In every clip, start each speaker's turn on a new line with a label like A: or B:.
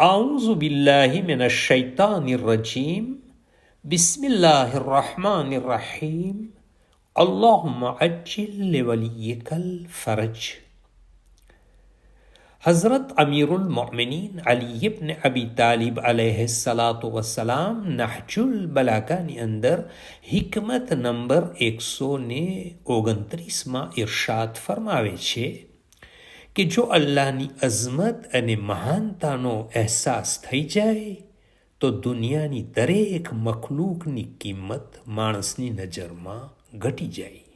A: أعوذ بالله من الشيطان الرجيم بسم الله الرحمن الرحيم اللهم عجل لوليك الفرج. हज़रत अमीरुल मोमिनीन अली इब्न अबी तालिब अलैहिस्सलातु वस्सलाम नहजुल बलागाની અંદર હિકમત નંબર 129માં ઇરશાદ ફરમાવે છે કે જો અલ્લાહની અઝમત અને મહાનતાનો અહેસાસ થઈ જાય તો દુનિયાની દરેક મખલૂકની કિંમત માણસની નજરમાં ઘટી જાય.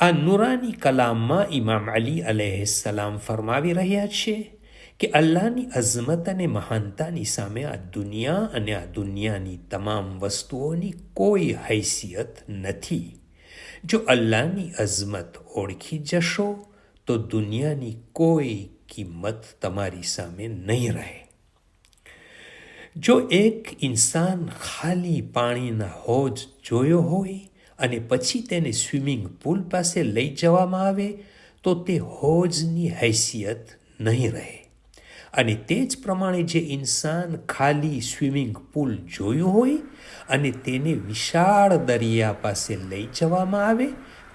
A: આ નુરાની કલામમાં ઇમામ અલી અલૈહિસ્સલામ ફરમાવી રહ્યા છે કે અલ્લાહની અઝમત અને મહાનતાની સામે આ દુનિયા અને આ દુનિયાની તમામ વસ્તુઓની કોઈ હૈસિયત નથી. જો અલ્લાહની અઝમત ઓળખી જશો તો દુનિયાની કોઈ કિંમત તમારી સામે નહીં રહે. જો એક ઇન્સાન ખાલી પાણીના હોજ જોયો હોય અને પછી તેને સ્વિમિંગ પુલ પાસે લઈ જવામાં આવે તો તે હોજની હૈસિયત નહીં રહે. અને તે જ પ્રમાણે જે ઇન્સાન ખાલી સ્વિમિંગ પુલ જોયું હોય અને તેને વિશાળ દરિયા પાસે લઈ જવામાં આવે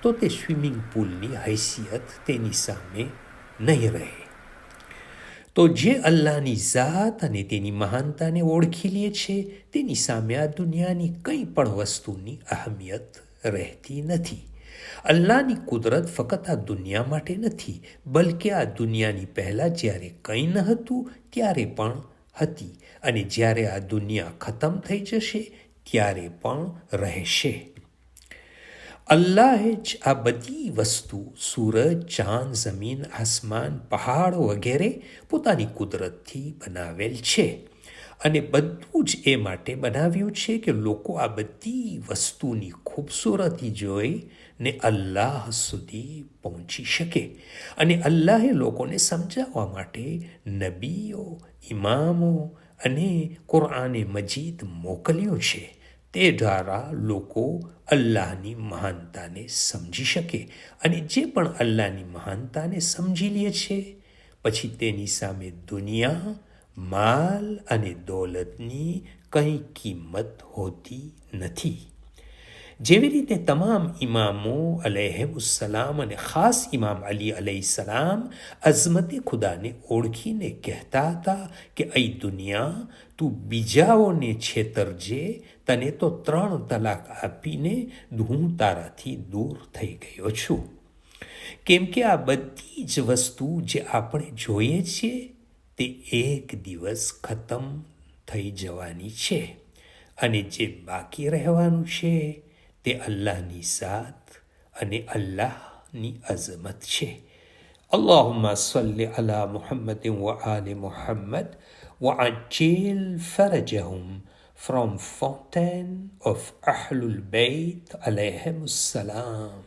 A: તો તે સ્વિમિંગ પુલની હૈસિયત તેની સામે નહીં રહે. તો જે અલ્લાહની ઝાત અને તેની મહાનતાને ઓળખી લે છે તેની સામે આ દુનિયાની કંઈ પણ વસ્તુની અહમિયત રહેતી નથી. અલ્લાહની કુદરત ફક્ત આ દુનિયા માટે નથી, બલકે આ દુનિયાની પહેલાં જ્યારે કંઈ ન હતું ત્યારે પણ હતી, અને જ્યારે આ દુનિયા ખતમ થઈ જશે ત્યારે પણ રહેશે. અલ્લાહે જ આ બધી વસ્તુ સૂરજ, ચાંદ, જમીન, આસમાન, પહાડ વગેરે પોતાની કુદરતથી બનાવેલ છે. અને બધું જ એ માટે બનાવ્યું છે કે લોકો આ બધી વસ્તુની ખૂબસૂરતી જોઈ ને અલ્લાહ સુધી પહોંચી શકે. અને અલ્લાહે લોકોને સમજાવવા માટે નબીઓ, ઇમામો અને કુરઆને મજીદ મોકલ્યું છે. તે દ્વારા લોકો અલ્લાહની મહાનતાને સમજી શકે. અને જે પણ અલ્લાહની મહાનતાને સમજી લે છે પછી તેની સામે દુનિયા, માલ અને દોલતની કંઈ કિંમત હોતી નથી. જેવી રીતે તમામ ઇમામો અલૈહિમુસ્સલામ અને ખાસ ઇમામ અલી અલૈહિસ્સલામ અઝમતે ખુદાને ઓળખીને કહેતા હતા કે અઈ દુનિયા, તું બીજાઓને છેતરજે, તને તો 3 તલાક આપીને હું તારાથી દૂર થઈ ગયો છું. કેમ કે આ બધી જ વસ્તુ જે આપણે જોઈએ છીએ તે એક દિવસ ખતમ થઈ જવાની છે, અને જે બાકી રહેવાનું છે તે અલ્લાહની ઝાત અને અલ્લાહની અઝમત છે. અલ્લાહુમ્મા સલ્લી અલા મુહમ્મદ વ આલિ મુહમ્મદ વ અજ્જિલ ફરજહુમ from Fountain of Ahlul Bayt alayhimus salam.